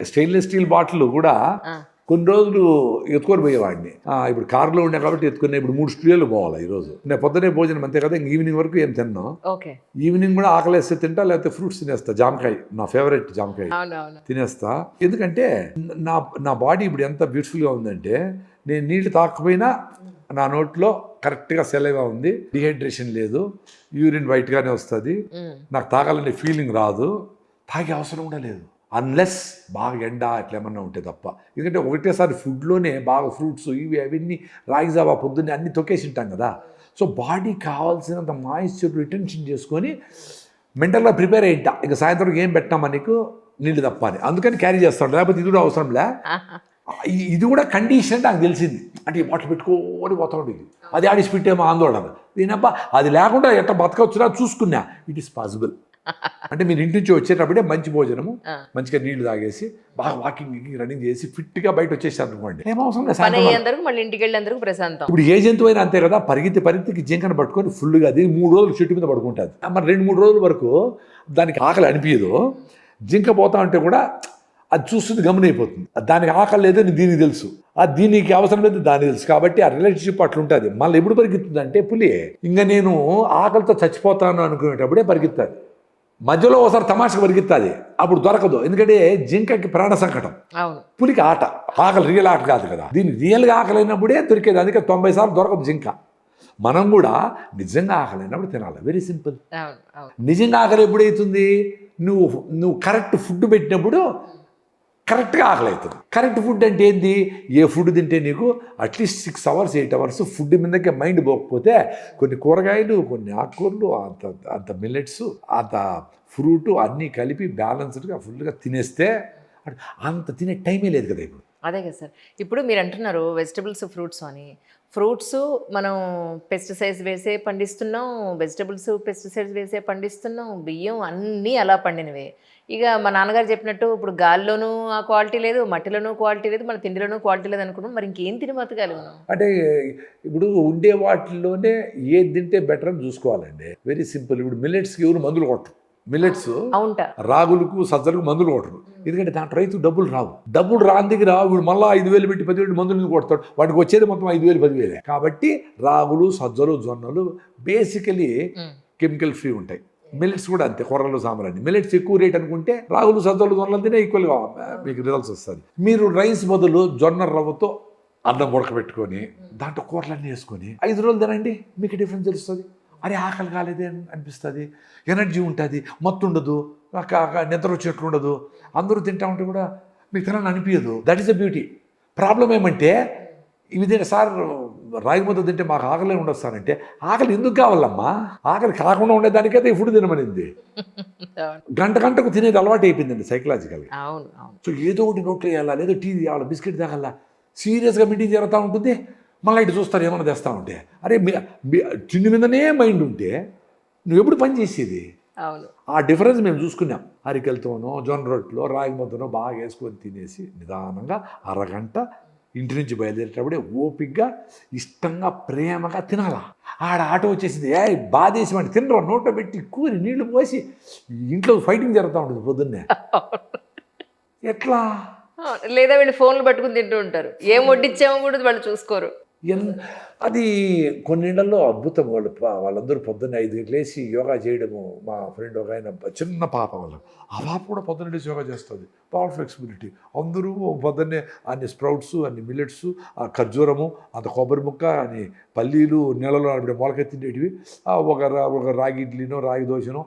Stainless steel bottle కూడా ఆ, కొన్ని రోజులు ఎత్తుకొని పోయేవాడిని. ఇప్పుడు కారులో ఉండే కాబట్టి ఎత్తుకునే ఇప్పుడు 3 స్టూడియోలు పోవాలి ఈరోజు. నేను పొద్దునే భోజనం అంతే కదా, ఇంక ఈవినింగ్ వరకు ఏం తిన్నాను. ఓకే. ఈవినింగ్ కూడా ఆకలేస్తే తింటా, లేకపోతే ఫ్రూట్స్ తినేస్తా. జామకాయ నా ఫేవరెట్, జామకాయ అవునవును. తినేస్తా. ఎందుకంటే నా నా బాడీ ఇప్పుడు ఎంత బ్యూటిఫుల్గా ఉందంటే, నేను నీళ్ళు తాకపోయినా నా నోట్లో కరెక్ట్గా సెలవుగా ఉంది, డిహైడ్రేషన్ లేదు, యూరిన్ వైట్గానే వస్తుంది, నాకు తాగాలనే ఫీలింగ్ రాదు, తాగే అవసరం కూడా లేదు అన్లెస్ బాగా ఎండ అట్లా ఏమన్నా ఉంటే తప్ప. ఎందుకంటే ఒకటేసారి ఫుడ్లోనే బాగా ఫ్రూట్స్ ఇవి అవన్నీ రాగి జావా పొద్దున్నే అన్నీ తొక్కేసి ఉంటాం కదా. సో బాడీ కావాల్సినంత మాయిశ్చర్ రిటెన్షన్ చేసుకొని మెంటల్గా ప్రిపేర్ అయ్యింటా. ఇక సాయంత్రం ఏం పెట్టామా నీకు, నీళ్ళు తప్ప అని. అందుకని క్యారీ చేస్తాడు, లేకపోతే ఇది కూడా అవసరంలే. ఇది కూడా కండిషన్ నాకు తెలిసింది. అంటే ఈ బాటిల్ పెట్టుకొని పోతాడు, అది ఆడిసి పెట్టేమో ఆందోళన. దీనబ్బా అది లేకుండా ఎట్లా బతకవచ్చునా చూసుకున్నా. It is possible. అంటే మీరు ఇంటి నుంచి వచ్చేటప్పుడే మంచి భోజనము, మంచిగా నీళ్లు తాగేసి బాగా వాకింగ్ రన్నింగ్ చేసి ఫిట్గా బయట వచ్చేసారు అనుకోండి, ఏమవసరం లేదు. పని అయ్యేందుకు మళ్ళీ ఇంటికి వెళ్ళేందుకు ప్రశాంతం. ఇప్పుడు ఏ జంతువు అయినా అంతే కదా, పరిగెత్తికి జింకను పట్టుకొని ఫుల్గా అది 3 రోజులు చెట్టు మీద పడుకుంటుంది. మరి 2-3 రోజుల వరకు దానికి ఆకలి అనిపించదు. జింక పోతా ఉంటే కూడా అది చూస్తుంది, గమనైపోతుంది. దానికి ఆకలి లేదని దీనికి తెలుసు, అది దీనికి అవసరం లేదు దానికి తెలుసు. కాబట్టి ఆ రిలేషన్షిప్ అట్లా ఉంటుంది. మళ్ళీ ఎప్పుడు పరిగెత్తుంది అంటే పులి ఇంకా నేను ఆకలితో చచ్చిపోతాను అనుకునేటప్పుడే పరిగెత్తాను. మధ్యలో ఒకసారి తమాషకు పరిగెత్తాది, అప్పుడు దొరకదు. ఎందుకంటే జింకకి ప్రాణ సంకటం, పులికి ఆట. ఆకలి రియల్ ఆట కాదు కదా, దీనికి రియల్గా ఆకలి అయినప్పుడే దొరికేది. అందుకే 90 సార్లు దొరకదు జింక. మనం కూడా నిజంగా ఆకలి అయినప్పుడు తినాలి. Very simple. నిజంగా ఆకలి ఎప్పుడైతుంది, నువ్వు కరెక్ట్ ఫుడ్ పెట్టినప్పుడు కరెక్ట్గా ఆకలి అవుతుంది. కరెక్ట్ ఫుడ్ అంటే ఏంది, ఏ ఫుడ్ తింటే నీకు అట్లీస్ట్ 6 hours 8 hours ఫుడ్ మీదకే మైండ్ పోకపోతే కొన్ని కూరగాయలు, కొన్ని ఆకుకూరలు, అంత మిల్లెట్స్, అంత ఫ్రూట్ అన్నీ కలిపి బ్యాలెన్స్డ్గా ఫుల్గా తినేస్తే అంత తినే టైమే లేదు కదా ఇప్పుడు. అదే కదా సార్. ఇప్పుడు మీరు అంటున్నారు వెజిటబుల్స్ ఫ్రూట్స్ అని. ఫ్రూట్స్ మనం పెస్టిసైడ్స్ వేసే పండిస్తున్నాం, వెజిటబుల్స్ పెస్టిసైడ్స్ వేసే పండిస్తున్నాం, బియ్యం అన్నీ అలా పండినవే. ఇక మా నాన్నగారు చెప్పినట్టు ఇప్పుడు గాల్లోనూ ఆ క్వాలిటీ లేదు, మట్టిలోనూ క్వాలిటీ లేదు, మన తిండిలోనూ క్వాలిటీ లేదు అనుకున్నాం. మరి ఇంకేం తిని బతకాలి మనం? అంటే ఇప్పుడు ఉండే వాటిల్లోనే ఏది తింటే బెటర్ అని చూసుకోవాలండి. Very simple. ఇప్పుడు మిల్లెట్స్కి ఎవరు మందులు కొట్టరు. మిల్లెట్స్ రాగులకు సజ్జలకు మందులు కొట్టరు, ఎందుకంటే దాంట్లో రైతు డబ్బులు రాని దగ్గర వీడు మళ్ళీ 5,000 పెట్టి 10,000 మందులు కొడతాడు. వాడికి వచ్చేది మొత్తం 5,000 10,000. కాబట్టి రాగులు, సజ్జలు, జొన్నలు బేసికలీ కెమికల్ ఫ్రీ ఉంటాయి. మిల్లెట్స్ కూడా అంతే, కొర్రలు, సాంబారని. మిల్లెట్స్ ఎక్కువ రేట్ అనుకుంటే రాగులు, సజ్జలు, జొన్నలు తినే ఈక్వల్గా మీకు రిజల్ట్స్ వస్తుంది. మీరు రైస్ బదులు జొన్న రవ్వతో అన్నం ఉడకబెట్టుకొని దాంట్లో కూరలన్నీ వేసుకొని 5 రోజులు తినండి, మీకు డిఫరెన్స్ తెలుస్తుంది. అరే ఆకలి కాలేదే అనిపిస్తుంది, ఎనర్జీ ఉంటుంది, మత్తు ఉండదు, నిద్ర వచ్చినట్లు ఉండదు. అందరూ తింటా ఉంటే కూడా మీకు తినాలని అనిపించదు. That is the beauty. Problem ఏమంటే ఇవి తినే సార్ రాగి ముద్ద తింటే మాకు ఆకలే ఉండొస్తానంటే, ఆకలి ఎందుకు కావాలమ్మా? ఆకలి కాకుండా ఉండేదానికైతే ఈ ఫుడ్ తినమనింది. గంటకు తినేది అలవాటు అయిపోయిందండి సైకలాజికల్గా. సో ఏదో ఒకటి నోట్లో వేయాలా, లేదో టీ తాగాల, బిస్కెట్ తాగాల, సీరియస్గా మీటింగ్ జరుగుతూ ఉంటుంది. మళ్ళీ ఇటు చూస్తారు ఏమైనా తెస్తా ఉంటే. అరే తిండి మీదనే మైండ్ ఉంటే నువ్వు ఎప్పుడు పని చేసేది? ఆ డిఫరెన్స్ మేము చూసుకున్నాం. అరికెలతోనో, జొన్న రొట్టెలో, రాగి ముద్దనో బాగా వేసుకొని తినేసి నిదానంగా అరగంట ఇంటి నుంచి బయలుదేరేటప్పుడే ఓపికగా, ఇష్టంగా, ప్రేమగా తినాలా. ఆటో వచ్చేసింది, బాధేసి వాడిని తినరు, నోట్లో పెట్టి కూరి నీళ్లు పోసి ఇంట్లో ఫైటింగ్ జరుగుతూ ఉంటుంది పొద్దున్నే. ఎట్లా? లేదా వీళ్ళు ఫోన్లు పట్టుకుని తింటూ ఉంటారు, ఏం వడ్డిచ్చామో కూడా వాళ్ళు చూసుకోరు. అది కొన్నిళ్ళల్లో అద్భుతం. వాళ్ళందరూ పొద్దున్న 5 గంటలు లేచి యోగా చేయడము. మా ఫ్రెండ్ ఒక ఆయన చిన్న పాప, వాళ్ళకి ఆ పాప కూడా పొద్దున్న లేచి యోగా చేస్తుంది. Power flexibility. అందరూ పొద్దున్నే అన్ని స్ప్రౌట్స్, అన్ని మిల్లెట్స్, ఆ ఖర్జూరము, అంత కొబ్బరి ముక్క, అని పల్లీలు, నెలలో ఆవిడ మొలకెత్తిండేటివి, ఒక రాగి ఇడ్లీనో, రాగి దోశనో.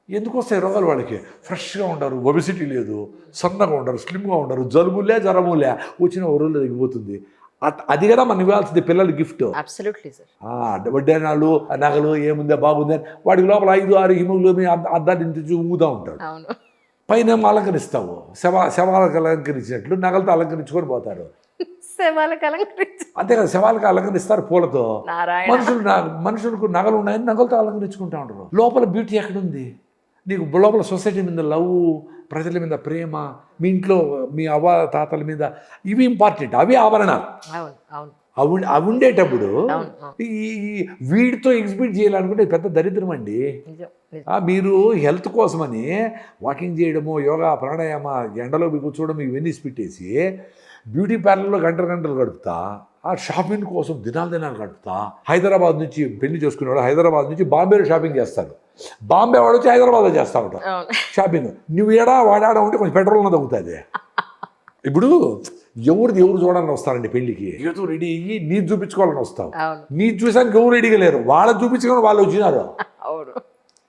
ఎందుకు వస్తాయి రోగాలు వాళ్ళకి? ఫ్రెష్గా ఉండరు, ఒబెసిటీ లేదు, సన్నగా ఉండరు, స్లిమ్గా ఉండరు, జలుబులే జ్వరములే, వచ్చిన ఒక రోజులో తగ్గిపోతుంది. అది కదా మనం ఇవ్వాల్సింది పిల్లలు గిఫ్ట్. వడ్డానాలు, నగలు ఏముందే బాగుంది, వాడికి లోపల 5-6 హిమోగ్లోబిన్ అద్దాన్ని ఊగుతూ ఉంటాడు. పైన అలంకరిస్తావు, శవాలకు అలంకరించినట్లు నగలతో అలంకరించుకొని పోతారు. అంతే కదా, శవాలకు అలంకరిస్తారు పూలతో. మనుషులకు నగలు ఉన్నాయని నగలతో అలంకరించుకుంటా ఉంటారు. లోపల బ్యూటీ ఎక్కడుంది నీకు? లోపల సొసైటీ మీద లవ్, ప్రజల మీద ప్రేమ, మీ ఇంట్లో మీ అవ్వ తాతల మీద, ఇవి ఇంపార్టెంట్. అవి ఆభరణాలు. అవి ఉండేటప్పుడు అవును, అవును. ఈ వీటితో ఎగ్జిబిట్ చేయాలనుకుంటే పెద్ద దరిద్రం అండి. నిజం, నిజం. మీరు హెల్త్ కోసమని వాకింగ్ చేయడము, యోగా, ప్రాణాయామ, ఎండలో కూర్చోవడం ఇవన్నీ పెట్టేసి బ్యూటీ పార్లర్లో గంటలు గడుపుతా, ఆ షాపింగ్ కోసం దినాలు గడుపుతా, హైదరాబాద్ నుంచి పెళ్లి చేసుకునేవాడు హైదరాబాద్ నుంచి బాంబేలో షాపింగ్ చేస్తాడు, బాంబే వాడు వచ్చి హైదరాబాద్లో చేస్తా ఉంటాడు అవును. షాపింగ్. నువ్వు ఏడా వాడాడా ఉంటే కొంచెం పెట్రోల్ తగ్గుతుంది. ఇప్పుడు ఎవరు చూడాలని వస్తారండి పెళ్లికి, ఏదో రెడీ అయ్యి నీది చూపించుకోవాలని వస్తావు, అవును, నీది చూసానికి ఎవరు రెడీగా లేరు, వాళ్ళని చూపించుకొని వాళ్ళు వచ్చినారు. అవును.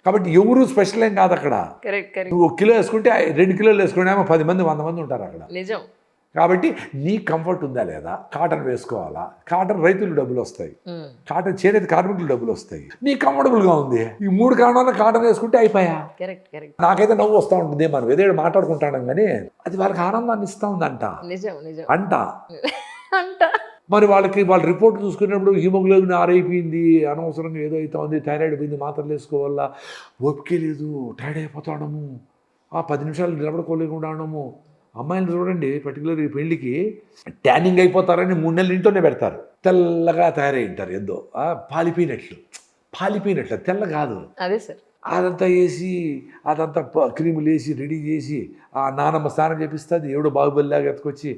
కాబట్టి ఎవరు స్పెషల్ ఏం కాదు అక్కడ. Correct, correct. నువ్వు 1 కిలో వేసుకుంటే 2 కిలోలు వేసుకుంటే 10 మంది 100 మంది ఉంటారు అక్కడ. నిజం. కాబట్టి నీ కంఫర్ట్ ఉందా లేదా, కాటన్ వేసుకోవాలా, కాటన్ రైతులు డబ్బులు వస్తాయి, కాటన్ చేనేత కార్మికులు డబ్బులు వస్తాయి, నీ కంఫర్టబుల్గా ఉంది, ఈ 3 కారణాలు కాటన్ వేసుకుంటే అయిపోయా. Correct, correct. నాకైతే నవ్వు వస్తూ ఉంటుంది, మనం ఏదో మాట్లాడుకుంటాం కానీ అది వాళ్ళకి ఆనందాన్ని ఇస్తూ ఉందంట. నిజం, నిజం అంట అంట. మరి వాళ్ళ రిపోర్ట్ చూసుకున్నప్పుడు హిమోగ్లోబిన్ ఆరైపోయింది, అనవసరంగా ఏదో అవుతా ఉంది, థైరాయిడ్ పోయింది, మాత్రలు వేసుకోవాలా, ఓపికే లేదు, టైర్డ్ అయిపోతాడము, 10 నిమిషాలు నిలబడుకోలేకుండా ఉండము. అమ్మాయిలు చూడండి, పర్టికులర్ ఈ పెళ్లికి ట్యానింగ్ అయిపోతారని 3 నెలలు ఇంట్లోనే పెడతారు, తెల్లగా తయారై ఉంటారు, ఏదో పాలిపోయినట్లు తెల్ల కాదు. అదే సార్. అదంతా వేసి అదంతా క్రీములు వేసి రెడీ చేసి ఆ నానమ్మ స్నానం చేపిస్తుంది, ఎవడో బాహుబలిలాగా ఎత్తుకొచ్చి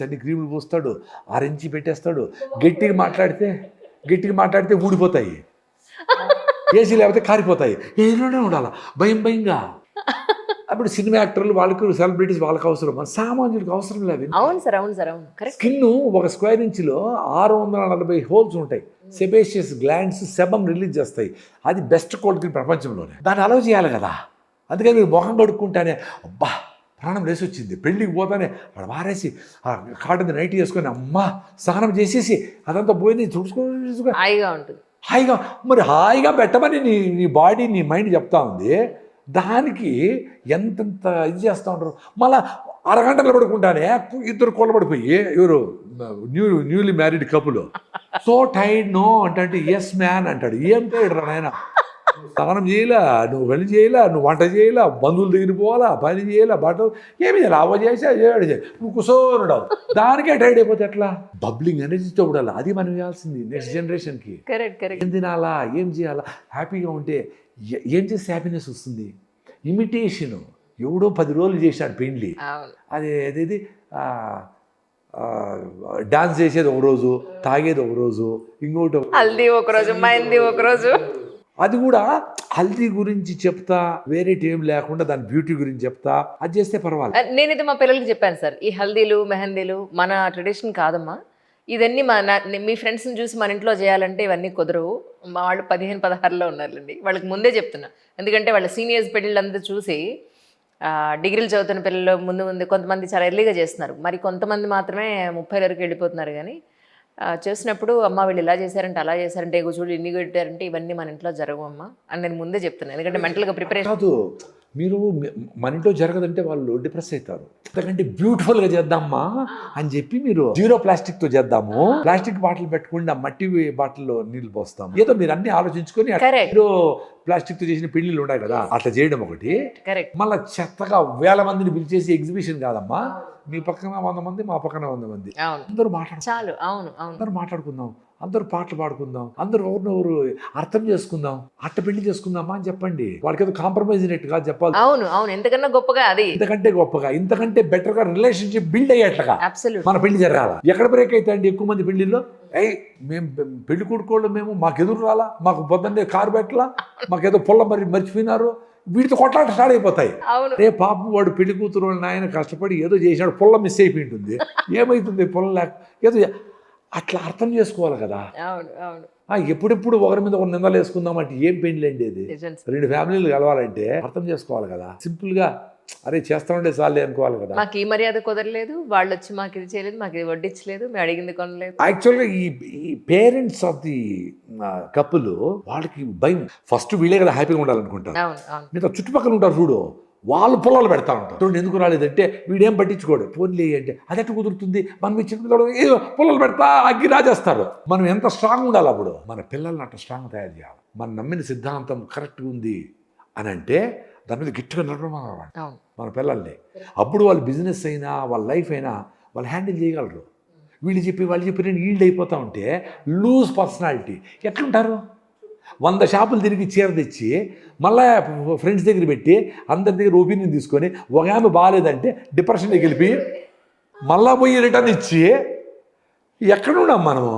అన్ని క్రీములు పోస్తాడు, ఆరించి పెట్టేస్తాడు. గట్టిగా మాట్లాడితే ఊడిపోతాయి, ఏసీ లేకపోతే కారిపోతాయి, ఏలోనే ఉండాలి భయంగా. అప్పుడు సినిమా యాక్టర్లు వాళ్ళకి, సెలబ్రిటీస్ వాళ్ళకి అవసరం, మన సామాన్యుడికి అవసరం లేదు. అవును సార్, అవును సార్, అవును. కరెక్ట్. స్కిన్ ఒక స్క్వేర్ ఇంచులో 640 హోల్స్ ఉంటాయి, సెబేషియస్ గ్లాండ్స్ సెబం రిలీజ్ చేస్తాయి, అది బెస్ట్ క్వాలిటీ ప్రపంచంలోనే. దాన్ని అలౌ చేయాలి కదా. అందుకని మీరు మొహం కడుక్కుంటానే అబ్బా ప్రాణం లేసి వచ్చింది, పెళ్ళికి పోతానే వాడు వారేసి కాటన్ నైట్ చేసుకొని అమ్మా స్నానం చేసేసి అదంతా పోయింది చూసుకో హాయిగా ఉంటుంది. హాయిగా పెట్టమని నీ బాడీ నీ మైండ్ చెప్తా ఉంది. దానికి ఎంతెంత ఇది చేస్తూ ఉంటారు. మళ్ళీ అరగంటలు పడుకుంటానే 2 కూలబడిపోయి, ఎవరు newly married couple so tired no అంటే ఎస్ మ్యాన్ అంటాడు. ఏం టైర్డ్ రా నాయన, స్నానం చేయలే, నువ్వు వెళ్ళి చేయలే, నువ్వు వంట చేయలే, బంధువులు దగ్గర పోవాలా, పని చేయలే, బట్టలు ఏమి చేయాలి, అవ్వ చేసా నువ్వు కుసోరుడావు, దానికే టైర్డ్ అయిపోతే ఎట్లా. బబ్లింగ్ ఎనర్జీతో కూడా అది మనం ఇవ్వాల్సింది నెక్స్ట్ జనరేషన్కి. ఏం తినాలా, ఏం చేయాలా, హ్యాపీగా ఉంటే ఏం చేస్తే హ్యాపీనెస్ వస్తుంది. ఇమిటేషను, ఎవడో 10 రోజులు చేశాడు పెళ్ళి, అదేది డాన్స్ చేసేది ఒక రోజు, తాగేది ఒక రోజు, ఇంకోటి హల్దీ ఒక రోజు, మెహందీ ఒక రోజు. అది కూడా హల్దీ గురించి చెప్తా, వేరే ఏం లేకుండా దాని బ్యూటీ గురించి చెప్తా, అది చేస్తే పర్వాలేదు. నేనైతే మా పిల్లలకి చెప్పాను సార్, ఈ హల్దీలు మెహందీలు మన ట్రెడిషన్ కాదమ్మా, ఇవన్నీ మీ ఫ్రెండ్స్ని చూసి మన ఇంట్లో చేయాలంటే ఇవన్నీ కుదరవు. మా వాళ్ళు 15-16లో ఉన్నారులేండి, వాళ్ళకి ముందే చెప్తున్నా. ఎందుకంటే వాళ్ళ సీనియర్స్ పెళ్ళిళ్ళందరూ చూసి డిగ్రీలు చదువుతున్న పిల్లలు ముందు కొంతమంది చాలా ఎర్లీగా చేస్తున్నారు, మరి కొంతమంది మాత్రమే 30 వరకు వెళ్ళిపోతున్నారు. కానీ చేసినప్పుడు అమ్మ వీళ్ళు ఇలా చేశారంటే అలా చేశారంటే చూడు ఇన్ని పెట్టారంటే ఇవన్నీ మన ఇంట్లో జరగవమ్మా అని నేను ముందే చెప్తున్నాను. ఎందుకంటే మెంటల్గా ప్రిపరేషన్ కాదు, మీరు మన ఇంట్లో జరగదంటే వాళ్ళు డిప్రెస్ అవుతారు. ఎందుకంటే బ్యూటిఫుల్గా చేద్దామా అని చెప్పి మీరు 0 ప్లాస్టిక్తో చేద్దాము, ప్లాస్టిక్ బాటిల్ పెట్టుకుంటే మట్టి బాటిల్లో నీళ్ళు పోస్తాం, ఏదో మీరు అన్ని ఆలోచించుకొని 0 ప్లాస్టిక్తో చేసిన పెళ్లిళ్ళు ఉన్నాయి కదా, అట్లా చేయడం ఒకటి. మళ్ళీ చెత్తగా 1000 మందిని పిలిచేసి ఎగ్జిబిషన్ కాదమ్మా, మీ పక్కన 100 మంది, మా పక్కన 100 మంది, అందరూ చాలు. అవును, అందరూ మాట్లాడుకుందాం, అందరూ పాటలు పాడుకుందాం, అందరూ ఎవరినెవరు అర్థం చేసుకుందాం, అట్ట పెళ్లి చేసుకుందామా అని చెప్పండి. వాళ్ళకి ఏదో కాంప్రమైజ్ అయినట్టు కాదు చెప్పాలి. అవును, ఎంతకన్నా గొప్పగా, అది ఇంతకంటే గొప్పగా, ఇంతకంటే బెటర్ గా రిలేషన్షిప్ బిల్డ్ అయ్యేట్లుగా మన పెళ్లి జరగాల. ఎక్కడ బ్రేక్ అయితే అండి ఎక్కువ మంది పెళ్లిలో, మేము పెళ్లి కొడుకోళ్ళు, మాకు ఎదురు రాలా, మాకు పొద్దున్నే కారు పెట్టలా, మాకేదో పొల్ల మర్చిపోయినారు, వీటితో కొట్లాట స్టార్ట్ అయిపోతాయి. రే పాపం వాడు పెళ్లి కూతురు వాళ్ళ నాయన కష్టపడి ఏదో చేసినాడు, పొల్ల మిస్ అయిపోయి ఉంటుంది, ఏమవుతుంది పొల్ల లేక ఏదో అట్లా అర్థం చేసుకోవాలి కదా. ఎప్పుడెప్పుడు ఒకరి మీద ఒక నిందలు వేసుకుందాం అంటే ఏం పెళ్లి అండి అది. 2 ఫ్యామిలీలు కలవాలంటే అర్థం చేసుకోవాలి కదా. సింపుల్ గా అరే చేస్తా ఉండే చాలే అనుకోవాలి కదా. మాకు ఈ మర్యాద కుదరలేదు, వాళ్ళు వచ్చి మాకు ఇది చేయలేదు, మాకు ఇది వడ్డించలేదు, మేము అడిగింది కొనలేదు. యాక్చువల్గా ఈ పేరెంట్స్ ఆఫ్ ది కపుల్ వాళ్ళకి భయం, ఫస్ట్ వీళ్ళే కదా హ్యాపీగా ఉండాలనుకుంటారు. మిగతా చుట్టుపక్కల ఉంటారు చూడు, వాళ్ళు పొలాలు పెడతా ఉంటారు. చూడండి ఎందుకు రాలేదంటే వీడేం పట్టించుకోడు, పోన్లే అంటే అది ఎట్లా కుదురుతుంది, మనం ఇచ్చిన ఏదో పొలాలు పెడతా అగ్గి రాజేస్తారు. మనం ఎంత స్ట్రాంగ్ ఉండాలి అప్పుడు, మన పిల్లల్ని అట్లా స్ట్రాంగ్ తయారు చేయాలి. మనం నమ్మిన సిద్ధాంతం కరెక్ట్గా ఉంది అని అంటే దాని మీద గట్టిగా నడపడం మన పిల్లల్ని. అప్పుడు వాళ్ళ బిజినెస్ అయినా వాళ్ళ లైఫ్ అయినా వాళ్ళు హ్యాండిల్ చేయగలరు. వీళ్ళు చెప్పి వాళ్ళు చెప్పి నేను ఈల్డ్ అయిపోతా ఉంటే లూజ్ పర్సనాలిటీ ఎట్లుంటారు? 100 షాపులు తిరిగి చీర తెచ్చి మళ్ళీ ఫ్రెండ్స్ దగ్గర పెట్టి అందరి దగ్గర ఒపీనియన్ తీసుకొని ఒక ఆమె బాగాలేదంటే డిప్రెషన్కి వెళ్ళిపోయి మళ్ళా పోయి రిటర్న్ ఇచ్చి ఎక్కడున్నాం మనము?